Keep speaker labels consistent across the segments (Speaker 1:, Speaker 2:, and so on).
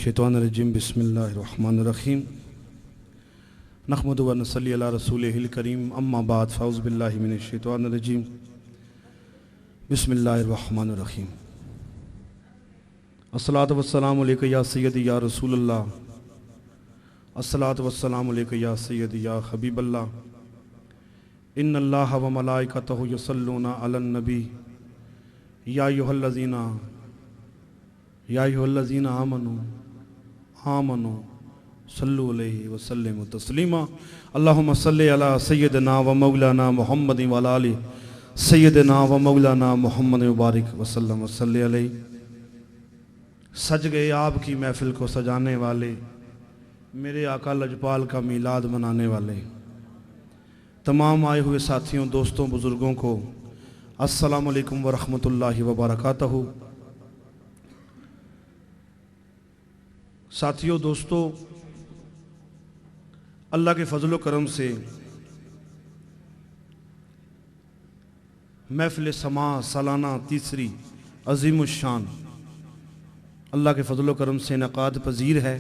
Speaker 1: मिनश्शैतानिर्रजीम बिस्मिल्लाहिर्रहमानिर्रहीम नहमदु व नसल्ली अला रसूलिहिल करीम अम्मा बाद फ़अऊज़ु बिल्लाहि मिनश्शैतानिर्रजीम बिस्मिल्लाहिर्रहमानिर्रहीम अस्सलातु वस्सलामु अलैका या सय्यदी या रसूलल्लाह अस्सलातु वस्सलामु अलैका या सय्यदी या हबीबल्लाह इन्नल्लाहा व मलाइकतहु युसल्लूना अलन नबी या अय्युहल्लज़ीना आमनू सल्लु अलैहि व सल्लिमु तस्लीमा अल्लाहुम्मा सल्लि अला सय्यदिना व मौलाना मुहम्मदिन व अला आलि सय्यदिना व मौलाना मुहम्मद मुबारक वसल्लम वसल्लि अलैहि। सज गए आपकी महफिल को सजाने वाले, मेरे आका लजपाल का मीलाद मनाने वाले तमाम आए हुए साथियों, दोस्तों, बुज़ुर्गों को अस्सलामु अलैकुम व रहमतुल्लाहि व बरकातहू। साथियों, दोस्तों, अल्लाह के फजल व करम से महफिल समा सालाना तीसरी अज़ीमुश्शान अल्लाह के फजल व करम से इनकाद पजीर है।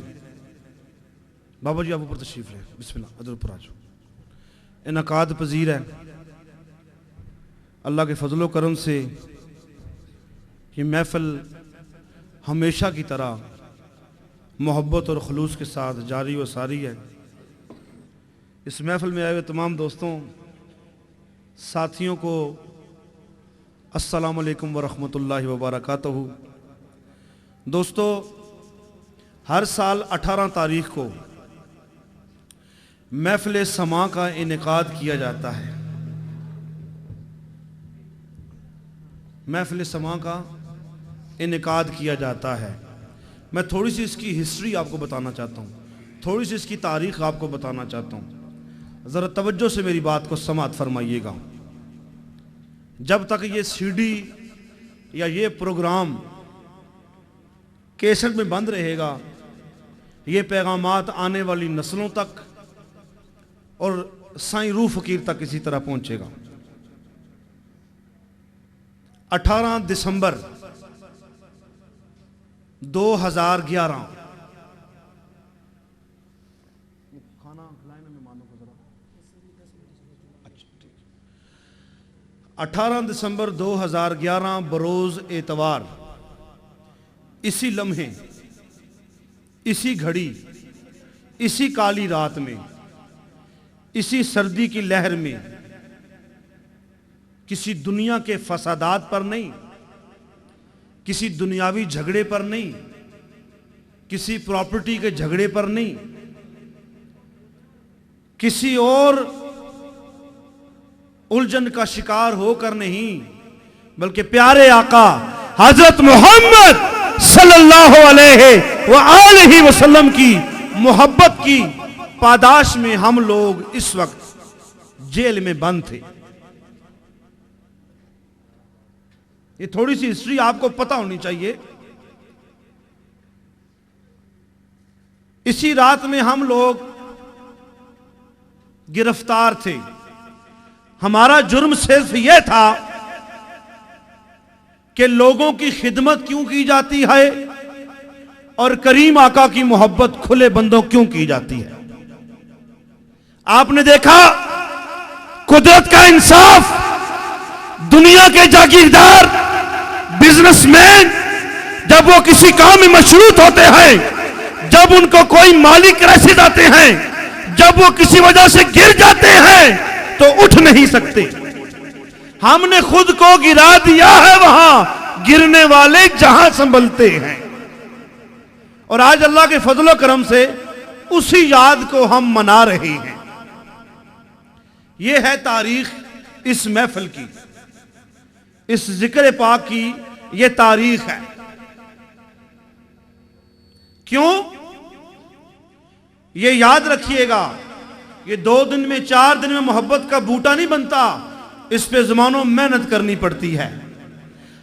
Speaker 1: बाबा जी आप ऊपर तशरीफ़ लें, बिस्मिल्लाह, अदर ऊपर आ जाओ। इनकाद पजीर है अल्लाह के फजल व करम से। ये महफिल हमेशा की तरह मोहब्बत और खुलूस के साथ जारी व सारी है। इस महफिल में आए हुए तमाम दोस्तों साथियों को अस्सलामु अलैकुम व रहमतुल्लाहि व बरकातहू। दोस्तों, हर साल 18 तारीख को महफिल समा का इनेकाद किया जाता है। महफिल समा का इनेकाद किया जाता है। मैं थोड़ी सी इसकी हिस्ट्री आपको बताना चाहता हूँ, थोड़ी सी इसकी तारीख आपको बताना चाहता हूँ। ज़रा तवज्जो से मेरी बात को समाअत फरमाइएगा। जब तक ये सीडी या ये प्रोग्राम कैसेट में बंद रहेगा, ये पैगामात आने वाली नस्लों तक और साईं रूह फ़कीर तक इसी तरह पहुँचेगा। 18 दिसंबर 2011 खाना खिलाए ना मेहमानों को जरा। अच्छा, ठीक। 18 दिसंबर 2011 बरोज एतवार, इसी लम्हे, इसी घड़ी, इसी काली रात में, इसी सर्दी की लहर में, किसी दुनिया के फसादात पर नहीं, किसी दुनियावी झगड़े पर नहीं, किसी प्रॉपर्टी के झगड़े पर नहीं, किसी और उलझन का शिकार होकर नहीं, बल्कि प्यारे आका हजरत मोहम्मद सल्लल्लाहु अलैहि व आलिहि वसल्लम की मोहब्बत की पादाश में हम लोग इस वक्त जेल में बंद थे। ये थोड़ी सी हिस्ट्री आपको पता होनी चाहिए। इसी रात में हम लोग गिरफ्तार थे। हमारा जुर्म सिर्फ यह था कि लोगों की खिदमत क्यों की जाती है और करीम आका की मोहब्बत खुले बंदों क्यों की जाती है। आपने देखा कुदरत का इंसाफ, दुनिया के जागीरदार बिजनेसमैन जब वो किसी काम में मशरूत होते हैं, जब उनको कोई मालिक रसीद आते हैं, जब वो किसी वजह से गिर जाते हैं तो उठ नहीं सकते। हमने खुद को गिरा दिया है, वहां गिरने वाले जहां संभलते हैं। और आज अल्लाह के फजल व करम से उसी याद को हम मना रहे हैं। यह है तारीख इस महफिल की, इस जिक्र पाक की यह तारीख है। क्यों? यह याद रखिएगा, ये 2 दिन में 4 दिन में मोहब्बत का बूटा नहीं बनता। इस पे ज़मानों मेहनत करनी पड़ती है।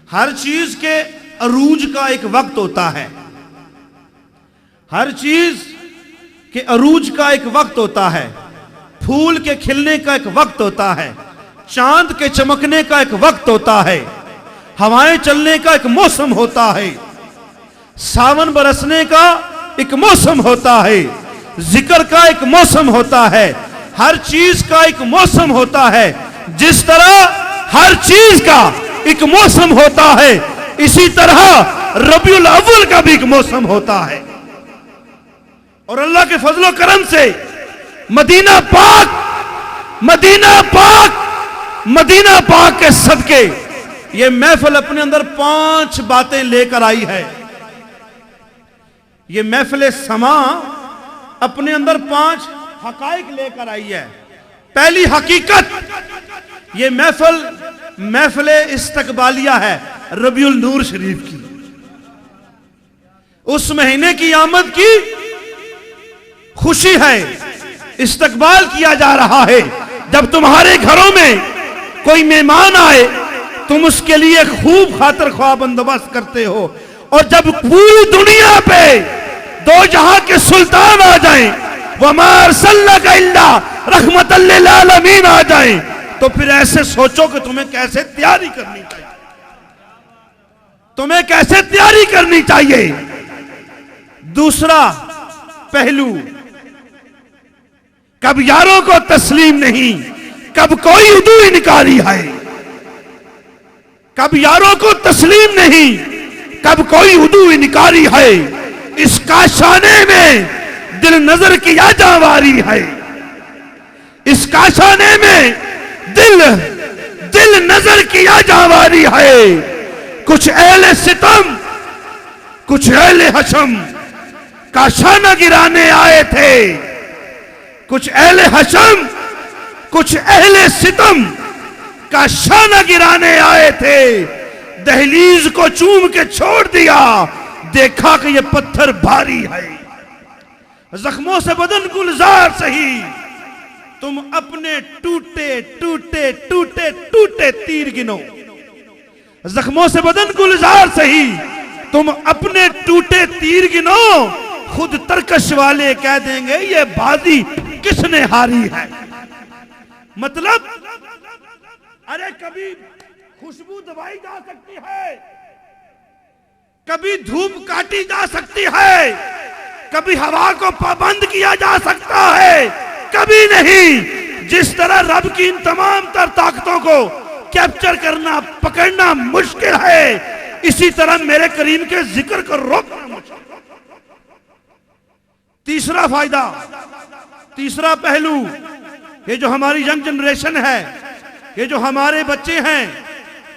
Speaker 1: हर चीज के अरूज का एक वक्त होता है, हर चीज के अरूज का एक वक्त होता है। फूल के खिलने का एक वक्त होता है, चांद के चमकने का एक वक्त होता है, हवाएं चलने का एक मौसम होता है, सावन बरसने का एक मौसम होता है, जिक्र का एक मौसम होता है, हर चीज का एक मौसम होता है। जिस तरह हर चीज का एक मौसम होता है, इसी तरह रबीउल अव्वल का भी एक मौसम होता है। और अल्लाह के फजलो करम से मदीना पाक के सदके ये महफिल अपने अंदर 5 बातें लेकर आई है। ये महफिल समा अपने अंदर 5 हकाइक लेकर आई है। पहली हकीकत, ये महफिल इस्तकबालिया है रबीउल नूर शरीफ की। उस महीने की आमद की खुशी है, इस्तकबाल किया जा रहा है। जब तुम्हारे घरों में कोई मेहमान आए, तुम उसके लिए खूब खातिर ख्वाह बंदोबस्त करते हो। और जब पूरी दुनिया पे 2 जहां के सुल्तान आ जाएं, वमा अरसलनाका इल्ला रहमतल लिल आलमीन आ जाएं, तो फिर ऐसे सोचो कि तुम्हें कैसे तैयारी करनी चाहिए। दूसरा पहलू, कब यारों को तस्लीम नहीं, कब कोई उदू इनकारी है। कब यारों को तस्लीम नहीं, कब कोई उदू इनकारी है। इस काशाने में दिल नजर की याजावारी है। इस काशाने में दिल नजर की याजावारी है। कुछ अहले सितम, कुछ अहले हशम काशाना गिराने आए थे। कुछ अहले हशम, कुछ अहले सितम का शाना गिराने आए थे। दहलीज को चूम के छोड़ दिया, देखा कि ये पत्थर भारी है। जख्मों से बदन गुलजार सही, तुम अपने टूटे टूटे टूटे टूटे तीर गिनो। जख्मों से बदन गुलजार सही, तुम अपने टूटे तीर गिनो। खुद तरकश वाले कह देंगे ये बाजी किसने हारी है। मतलब, अरे कभी खुशबू दबाई जा सकती है, कभी धूप काटी जा सकती है, कभी हवा को पाबंद किया जा सकता है, कभी नहीं। जिस तरह रब की इन तमाम तर ताकतों को कैप्चर करना, पकड़ना मुश्किल है, इसी तरह मेरे करीम के जिक्र को रोकना मुश्किल। तीसरा फायदा, तीसरा पहलू, ये जो हमारी यंग जनरेशन है, ये जो हमारे बच्चे हैं,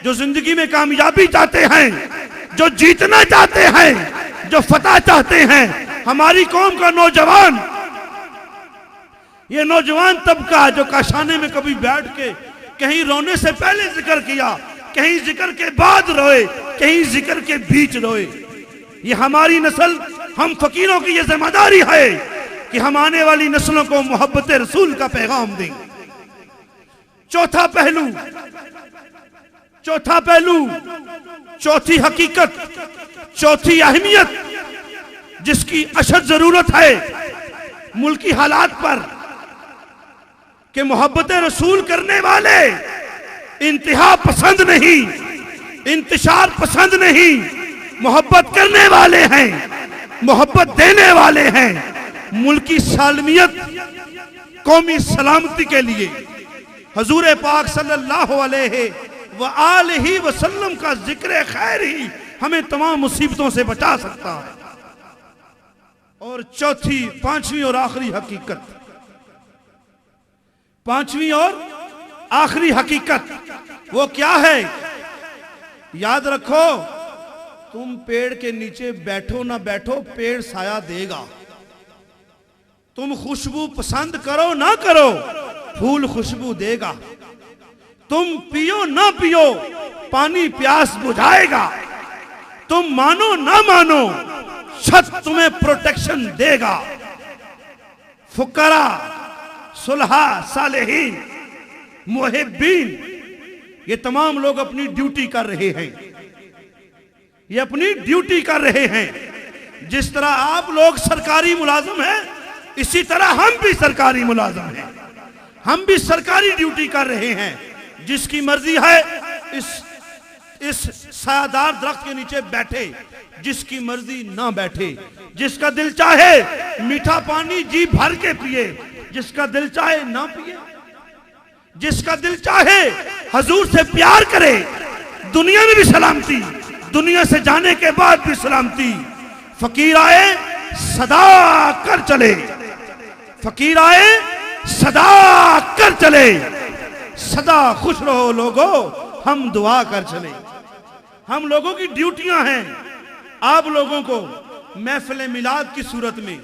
Speaker 1: जो जिंदगी में कामयाबी चाहते हैं, जो जीतना चाहते हैं, जो फतह चाहते हैं, हमारी कौम का नौजवान, ये नौजवान तबका जो काशाने में कभी बैठ के कहीं रोने से पहले जिक्र किया, कहीं जिक्र के बाद रोए, कहीं जिक्र के बीच रोए। ये हमारी नस्ल, हम फकीरों की ये जिम्मेदारी है कि हम आने वाली नस्लों को मोहब्बत रसूल का पैगाम दें। चौथा पहलू, चौथी हकीकत, चौथी अहमियत जिसकी अशद जरूरत है मुल्की हालात पर, कि मोहब्बत रसूल करने वाले इंतहा पसंद नहीं, इंतशार पसंद नहीं, मोहब्बत करने वाले हैं, मोहब्बत देने वाले हैं। मुल्की सालमियत, कौमी सलामती के लिए हजूर पाक सल्लल्लाहु अलैहि वसल्लम का जिक्र खैर ही हमें तमाम मुसीबतों से बचा सकता है। और चौथी, पांचवी और आखिरी हकीकत, पांचवी और आखिरी हकीकत वो क्या है? याद रखो, तुम पेड़ के नीचे बैठो ना बैठो, पेड़ साया देगा। तुम खुशबू पसंद करो ना करो, फूल खुशबू देगा। तुम पियो ना पियो, पानी प्यास बुझाएगा। तुम मानो ना मानो, छत तुम्हें प्रोटेक्शन देगा। फुकरा, सुलहा, सालेहीन, मुहिब्बीन, ये तमाम लोग अपनी ड्यूटी कर रहे हैं, ये अपनी ड्यूटी कर रहे हैं। जिस तरह आप लोग सरकारी मुलाजिम हैं, इसी तरह हम भी सरकारी मुलाजिम हैं, हम भी सरकारी ड्यूटी कर रहे हैं। जिसकी मर्जी है इस सायादार दरख्त के नीचे बैठे, जिसकी मर्जी ना बैठे, जिसका दिल चाहे मीठा पानी जी भर के पिए, जिसका दिल चाहे ना पिए, जिसका दिल चाहे हजूर से प्यार करे, दुनिया में भी सलामती, दुनिया से जाने के बाद भी सलामती। फकीर आए सदा कर चले, फकीर आए सदा कर चले, सदा खुश रहो लोगो हम दुआ कर चले। हम लोगों की ड्यूटियां हैं आप लोगों को महफिल मिलाद की सूरत में,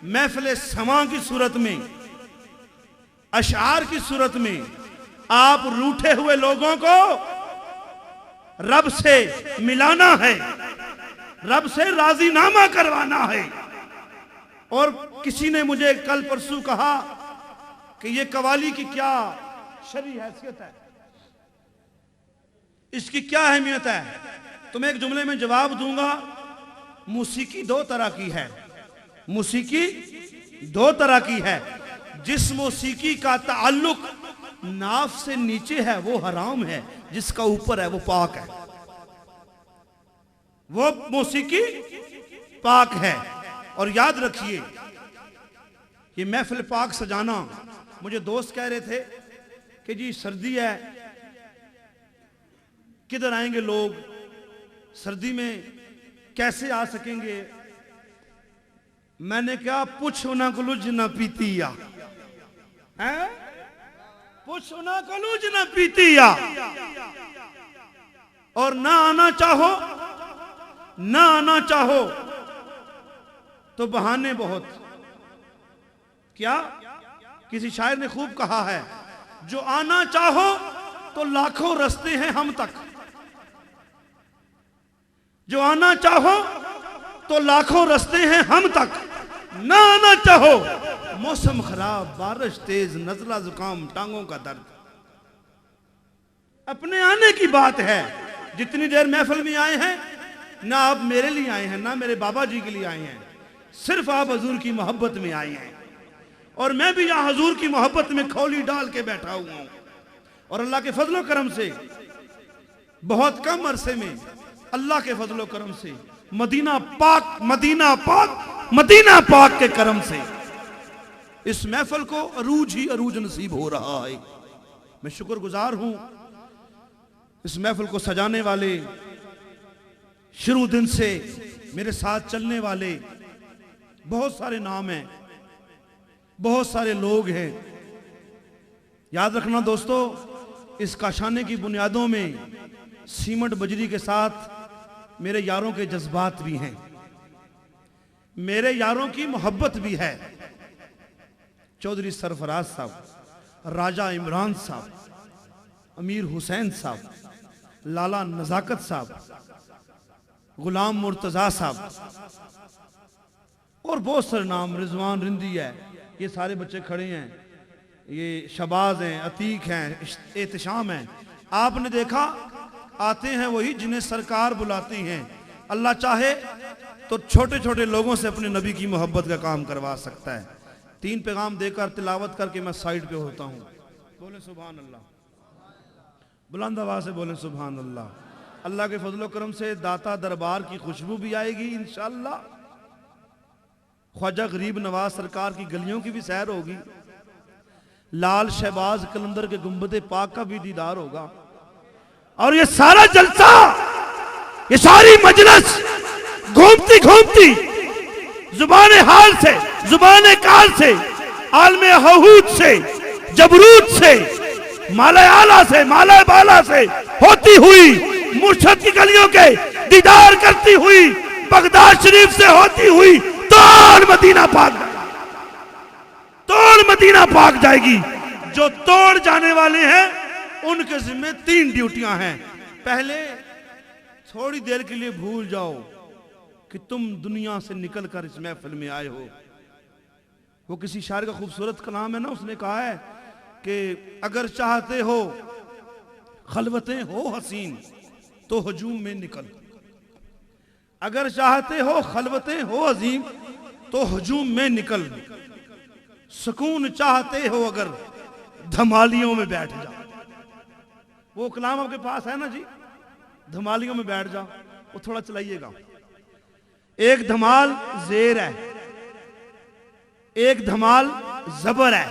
Speaker 1: महफिल समा की सूरत में, अशआर की सूरत में आप रूठे हुए लोगों को रब से मिलाना है, रब से राजीनामा करवाना है। और किसी ने मुझे कल परसों कहा कि ये कवाली की क्या शरई हैसियत है, इसकी क्या अहमियत है, तो मैं एक जुमले में जवाब दूंगा। मौसीकी दो तरह की है, मौसीकी दो तरह की है। जिस मौसीकी का ताल्लुक नाफ से नीचे है वो हराम है, जिसका ऊपर है वो पाक है, वो मौसीकी पाक है। और याद रखिए ये महफिल पाक सजाना, मुझे दोस्त कह रहे थे कि जी सर्दी है, किधर आएंगे लोग, सर्दी में कैसे आ सकेंगे। मैंने कहा पुछ ना कलुज ना पीतिया है, पुछ ना कलुज ना पीतिया। और ना आना चाहो, ना आना चाहो तो बहाने बहुत। क्या किसी शायर ने खूब कहा है, जो आना चाहो तो लाखों रास्ते हैं हम तक, जो आना चाहो तो लाखों रास्ते हैं हम तक, ना आना चाहो मौसम खराब, बारिश तेज, नजला जुकाम, टांगों का दर्द। अपने आने की बात है। जितनी देर महफिल में आए हैं, ना आप मेरे लिए आए हैं, ना मेरे बाबा जी के लिए आए हैं, सिर्फ आप हजूर की मोहब्बत में आए हैं। और मैं भी यहां हजूर की मोहब्बत में खोली डाल के बैठा हुआ हूं। और अल्लाह के फजलो करम से बहुत कम अरसे में, अल्लाह के फजलो करम से, मदीना पाक, मदीना पाक, मदीना पाक के करम से इस महफिल को अरूज ही अरूज नसीब हो रहा है। मैं शुक्रगुजार हूं इस महफिल को सजाने वाले, शुरू दिन से मेरे साथ चलने वाले बहुत सारे नाम हैं, बहुत सारे लोग हैं। याद रखना दोस्तों, इस काशाने की बुनियादों में सीमेंट बजरी के साथ मेरे यारों के जज्बात भी हैं, मेरे यारों की मोहब्बत भी है। चौधरी सरफराज साहब, राजा इमरान साहब, अमीर हुसैन साहब, लाला नजाकत साहब, गुलाम मुर्तजा साहब और बहुत सारे नाम, रिजवान रिंदी है, ये सारे बच्चे खड़े हैं, ये शबाज हैं, अतीक हैं, एहतशाम हैं। आपने देखा आते हैं वही जिन्हें सरकार बुलाती हैं। अल्लाह चाहे तो छोटे छोटे लोगों से अपने नबी की मोहब्बत का काम करवा सकता है। 3 पैगाम देकर तिलावत करके मैं साइड पे होता हूँ। बोले सुभान अल्लाह, बुलंद आवाज से बोले सुभान अल्लाह। अल्लाह के फजलो करम से दाता दरबार की खुशबू भी आएगी इंशाअल्लाह। ख्वाजा गरीब नवाज सरकार की गलियों की भी सैर होगी। लाल शहबाज कलंदर के गुंबदे पाक का भी दीदार होगा। और ये सारा जलसा, ये सारी मजलिस घूमती घूमती जुबान हाल से, जुबान काल से, आलमे हहूद से, जबरूद से, माला आला से, माला बाला से होती हुई मुर्शद की गलियों के दीदार करती हुई बगदाद शरीफ से होती हुई तोड़ मदीना पाक, तोड़ मदीना पाक जाएगी। जो तोड़ जाने वाले हैं उनके जिम्मे 3 ड्यूटियां हैं। पहले थोड़ी देर के लिए भूल जाओ कि तुम दुनिया से निकलकर इस महफिल में आए हो। वो किसी शायर का खूबसूरत कलाम है ना, उसने कहा है कि अगर चाहते हो खलवतें हो हसीन तो हजूम में निकल, अगर चाहते हो खलवतें हो अजीम तो हजूम में निकल, सुकून चाहते हो अगर धमालियों में बैठ जा। वो कलाम आपके पास है ना जी, धमालियों में बैठ जा, वो थोड़ा चलाइएगा। एक धमाल जेर है, एक धमाल जबर है,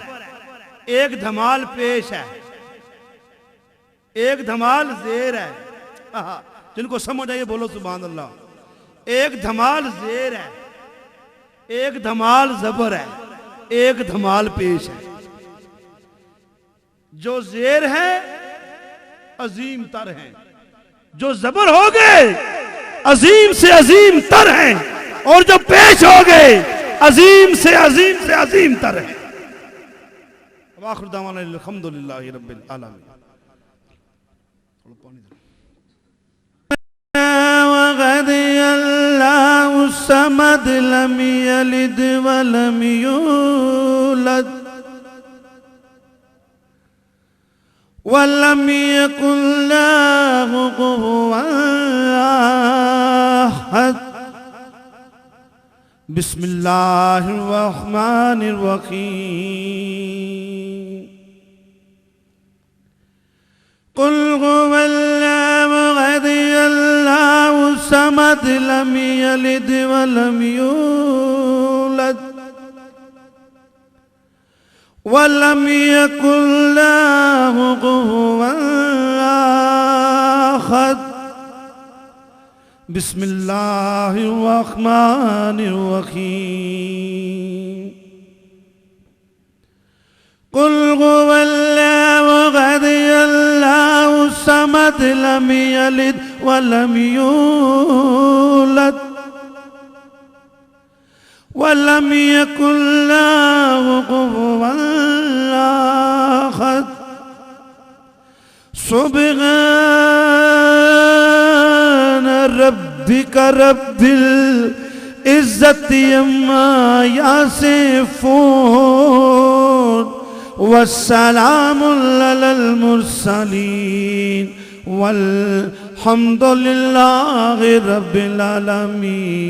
Speaker 1: एक धमाल पेश है, एक धमाल जेर है। जिनको समझ आइए बोलो सुभान अल्लाह। एक धमाल जेर है, एक धमाल जबर है, एक धमाल पेश है। जो जेर है अजीम तर हैं, जो जबर हो गए अजीम से अजीम तर हैं, और जो पेश हो गए अजीम से अजीम तर हैं। आखिर दावाना अल्हम्दुलिल्लाहि रब्बिल आलमीन। वगदियल्लाहु समद लम यलिद वलम यूलद वलम यकुन लहु कुफुवन अहद। बिस्मिल्लाहिर रहमानिर रहीम। कुल हुवल्लाहु अहदुल्लाहु समद लम यलिद वलम यूलद वलम यकुन लहु कुफुवन अहद। बिस्मिल्लाहिर रहमानिर रहीम। कुल हुवल्लाहु अहदुल्लाहु समद लम यलिद वलम यूलद वलम यकुन लहु कुफुवन अहद। सुब्हान रब्बिका रब्बिल इज्जति अम्मा यसिफून वस्सलामुन अलल मुरसलीन वल्हम्दुलिल्लाहि रब्बिल आलमीन।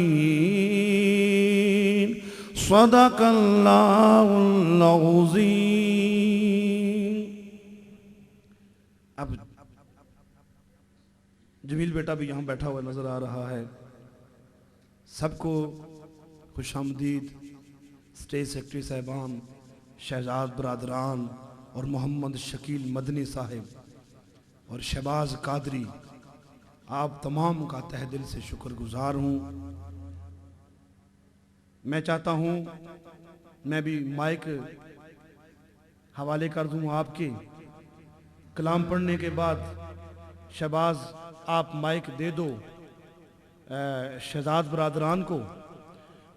Speaker 1: सदक़ल्लाहुल अज़ीम। अब जमील बेटा भी यहाँ बैठा हुआ नजर आ रहा है। सबको खुशामदीद। स्टेज सेक्रेटरी साहिबान, शहजाद बरादरान और मोहम्मद शकील मदनी साहिब और शहबाज कादरी, आप तमाम का तहे दिल से शुक्रगुजार हूँ। मैं चाहता हूँ मैं भी माइक हवाले कर दूँ आपके। कलाम पढ़ने के बाद शहबाज आप माइक दे दो शहजाद बरादरान को।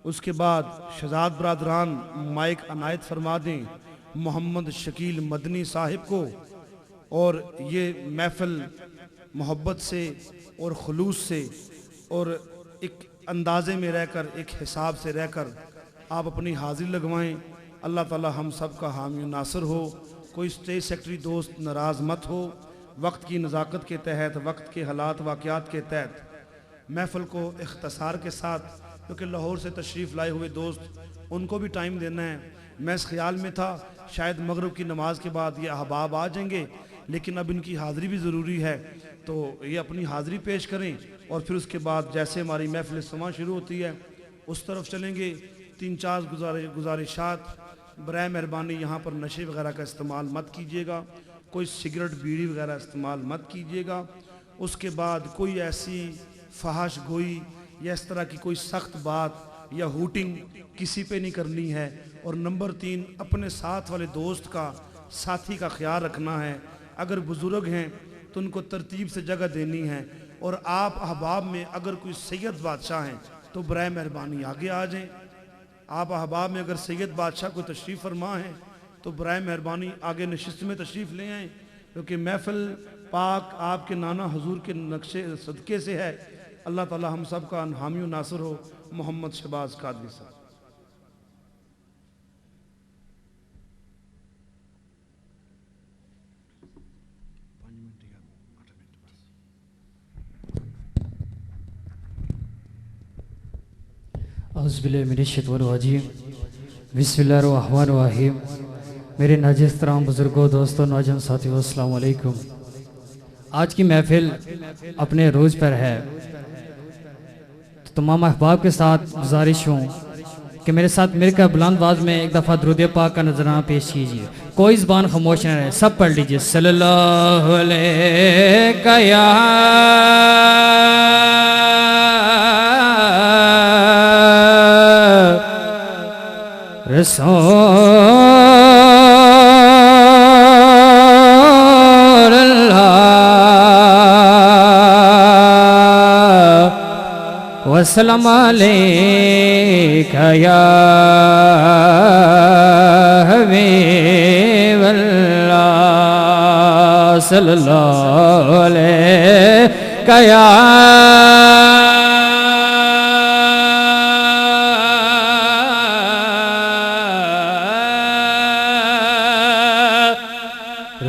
Speaker 1: उसके बाद शहजाद बरादरान माइक अनायत फरमा दें मोहम्मद शकील मदनी साहिब को। और ये महफिल मोहब्बत से और खुलूस से और एक अंदाज़े में रहकर, एक हिसाब से रहकर आप अपनी हाजिरी लगवाएं। अल्लाह ताला हम सब का हामी नासर हो। कोई स्टेज सेक्रेटरी दोस्त नाराज़ मत हो। वक्त की नज़ाकत के तहत, वक्त के हालात वाक़यात के तहत महफिल को इख्तिसार के साथ, क्योंकि लाहौर से तशरीफ़ लाए हुए दोस्त उनको भी टाइम देना है। मैं इस ख्याल में था शायद मगरिब की नमाज के बाद ये अहबाब आ जाएंगे, लेकिन अब इनकी हाज़िरी भी ज़रूरी है, तो ये अपनी हाज़िरी पेश करें और फिर उसके बाद जैसे हमारी महफिल समा शुरू होती है उस तरफ चलेंगे। 3-4 गुजारिशात। बराए मेहरबानी यहाँ पर नशे वगैरह का इस्तेमाल मत कीजिएगा, कोई सिगरेट बीड़ी वगैरह इस्तेमाल मत कीजिएगा। उसके बाद कोई ऐसी फहाश गोई या इस तरह की कोई सख्त बात या हूटिंग किसी पे नहीं करनी है। और नंबर 3, अपने साथ वाले दोस्त का, साथी का ख्याल रखना है। अगर बुज़ुर्ग हैं तो उनको तरतीब से जगह देनी है। और आप अहबाब में अगर कोई सैयद बादशाह हैं तो बराए मेहरबानी आगे आ जाएं। आप अहबाब में अगर सैयद बादशाह को तशरीफ़ फरमा है तो बराए मेहरबानी आगे नशिस्त में तशरीफ़ ले आएँ, क्योंकि महफिल पाक आपके नाना हुजूर के नक्शे सदक़े से है। अल्लाह ताला हम सब का हामी नासर हो। मोहम्मद शहबाज कादरी साहब।
Speaker 2: औज़ुबिल्लाहिमिनश्शैतानिर्रजीम। बिस्मिल्लाहिर्रहमानिर्रहीम। मेरे नाज़िज़ तराम बुज़ुर्गों, दोस्तों, नौजवान साथियों, अस्सलाम वालेकुम। आज की महफिल अपने रोज़ पर है, तमाम अहबाब के साथ गुजारिश हूँ कि मेरे साथ मिलकर बुलंद आवाज में एक दफ़ा दुरूद पाक का नजराना पेश कीजिए। कोई ज़बान खामोश न रहे, सब पढ़ लीजिए। सल्लल्लाहु अलैहि या रसूल अल्लाह वसल्लम अलैका या हबीबल्लाह सल्लल्लाहु अलैका या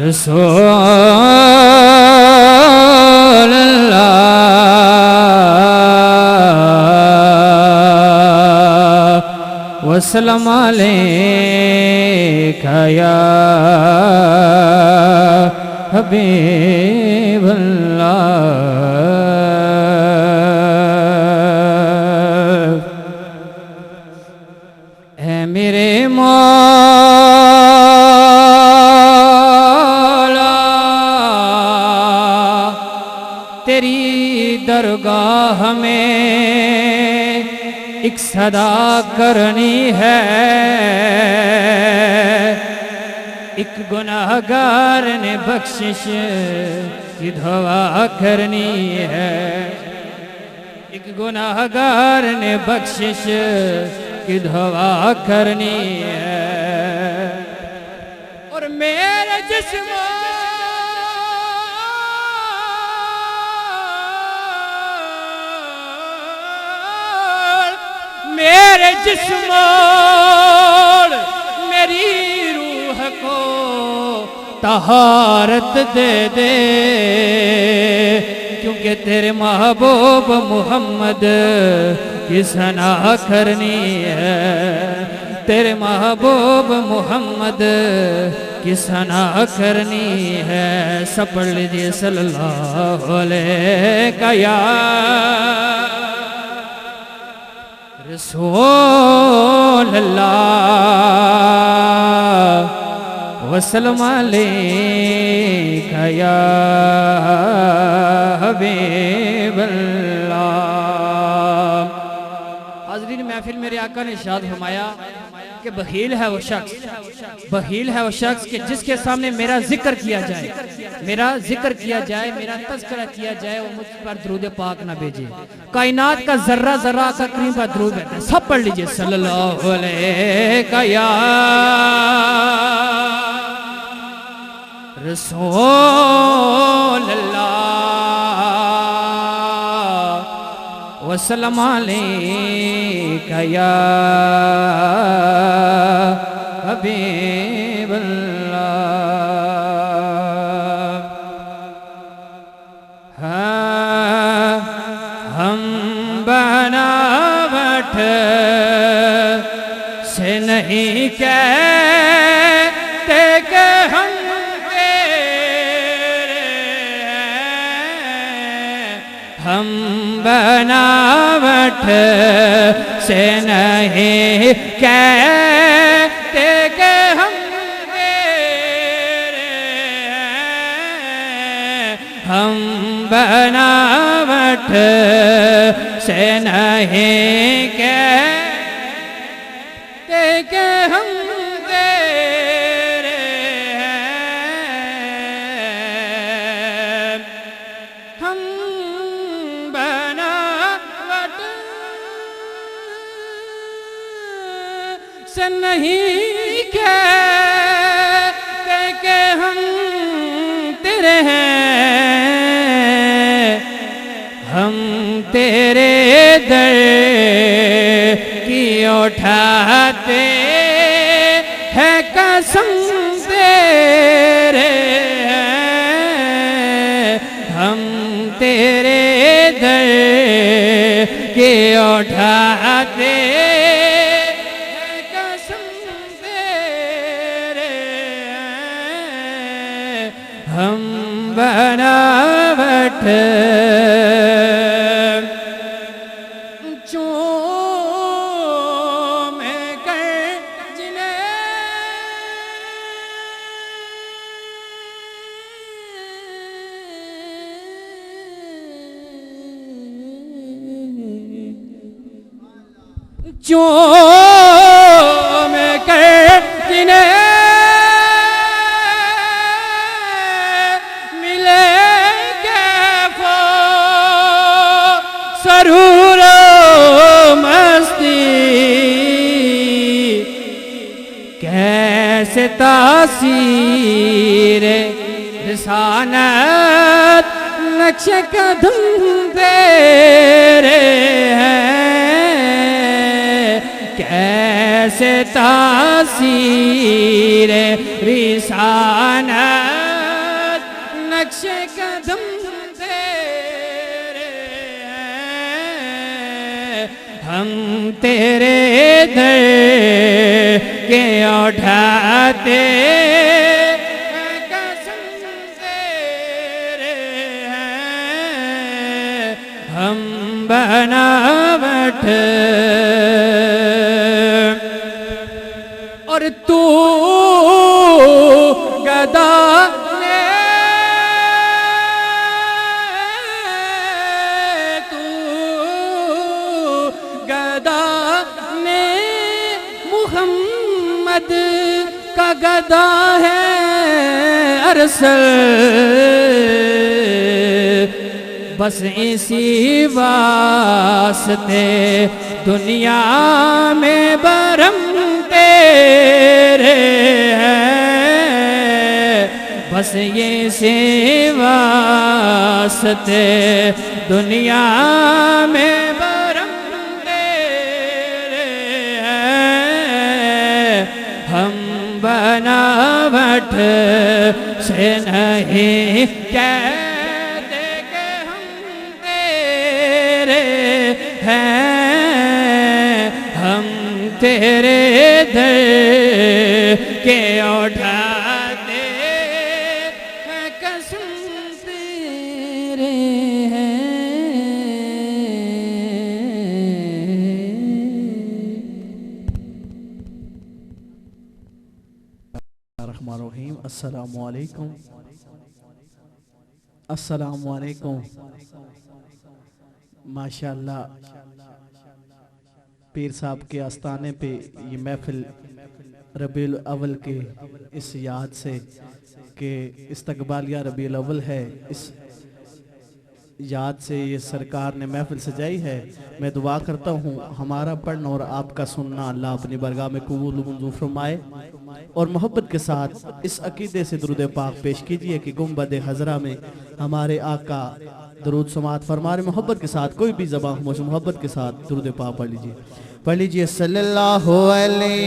Speaker 2: रसूल अल्लाह वसल्लम अलैका या हबीबल्लाह। ऐ मेरे तेरी दरगाह में एक सदा करनी है, एक गुनाहगार ने बख्शिश की दुआ करनी है, एक गुनाहगार ने बख्शिश की दुआ करनी है। और मेरे जिस्म मेरे जिस्म मेरी रूह को तहारत दे दे, क्योंकि तेरे महबूब मोहम्मद की सना करनी है, तेरे महबूब मोहम्मद की सना करनी है। सब पढ़ लीजिए सल्लल्लाहु अलैहि या रसूल अल्लाह वसल्लम अलैका या हबीबल्लाह। हाज़रीन महफिल, मेरे आका ने इरशाद फरमाया कि बखील है वो शख्स, बखील है वो शख्स कि जिसके सामने मेरा जिक्र किया जाए, मेरा जिक्र किया जाए, मेरा तज़किरा किया जाए, वो मुझ पर दुरूद पाक ना भेजे। कायनात का जर्रा जर्रा का करीम पर दुरूद भेजता है। सब पढ़ लीजिए सल्लल्लाहु अलैहि या रसूल अल्लाह वसल्लम अलैका या हबीबल्लाह। हम बनावट से नहीं कहते कि हम तेरे हैं, हम बनावट से नहीं कहते कि हम तेरे हैं, हम बनावट से नहीं कहते कि हम तेरे हैं, हम बनावट से नहीं कहते कि हम तेरे हैं, हम तेरे दर की उठाते हैं कसम तेरे हैं, हम तेरे दर की उठाते हैं कसम तेरे हैं, हम बनावट चूम के जिन्हें मिले कैफो सरूर मस्ती कैसे तासीर रिसानत नक्श कदम तेरे हैं कैसे तासीर रिसानत नक्श कदम तेरे हैं हम तेरे दर के उठाते कसम तेरे हैं हम बनावट और तू गदा ने तू गदा ने मुहम्मद का गदा है अरसल बस इसी वास्ते दुनिया में बरम तेरे हैं बस ये से वास्ते दुनिया में बरम तेरे हैं हम बनावट से नहीं कहते कि हम तेरे हैं हम तेरे दर के उठाते हैं कसम तेरे
Speaker 3: रहमानुर्रहीम। अस्सलामुअलैकुम अस्सलामुअलैकुम। माशाअल्लाह पीर साहब के आस्थाने पे ये महफिल रबीउल अव्वल के इस याद से कि इस्तकबालिया रबीउल अव्वल है, इस याद से ये सरकार ने महफिल सजाई है। मैं दुआ करता हूँ हमारा पढ़ना और आपका सुनना अल्लाह अपनी बरगाह में कबूल मंजूर फरमाए। और मोहब्बत के साथ इस अकीदे से दुरूद पाक पेश कीजिए कि गुंबद हजरा में हमारे आका दुरूद समात फरमा रहे। मोहब्बत के साथ कोई भी ज़बान हो मोहब्बत के साथ दुरूद पाक पढ़ लीजिए सल्लल्लाहु अलैहि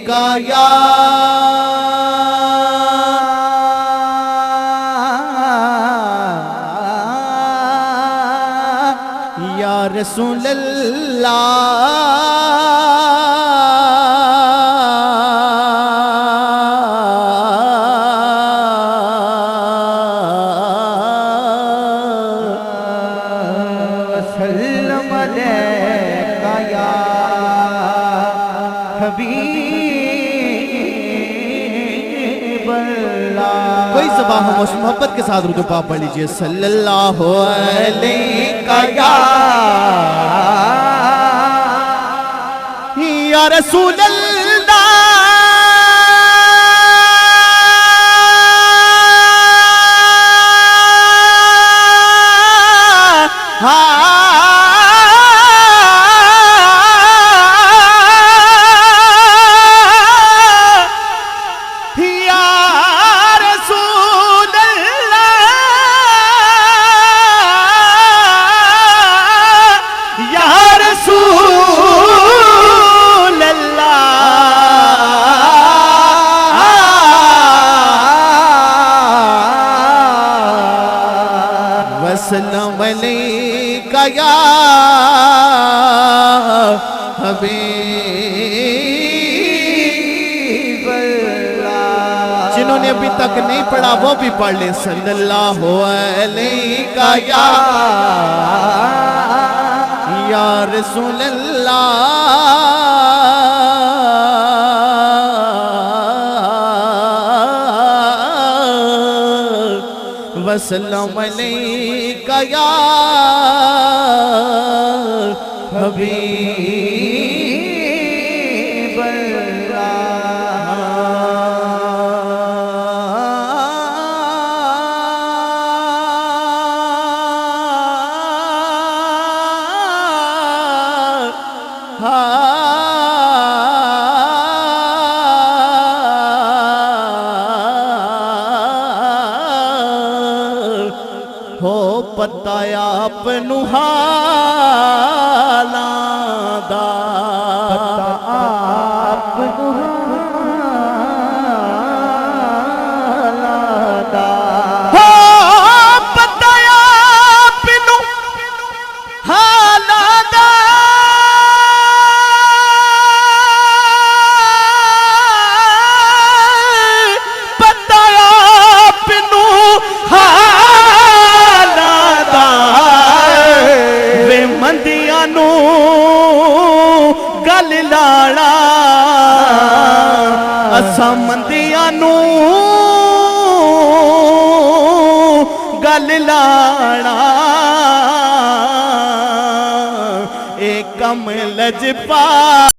Speaker 3: का या रसूल कोई ज़बान हो मोहब्बत के साथ रुदो पाक पढ़ लीजिए सल्लल्लाहु अलैहि या रसूल वसल्लम अलैका या हबीब अल्लाह। जिन्होंने अभी तक नहीं पढ़ा वो भी पढ़ ले सल्लल्लाहु अलैका या रसूल अल्लाह वसल्लम अलैका या हबीब हो पता आप हालां दा पता आप हालां दा हो पता आप हालां दा पता आप मंदियां नू गल लाड़ा असा मंदियां नू गल लाड़ा ए कम लजपा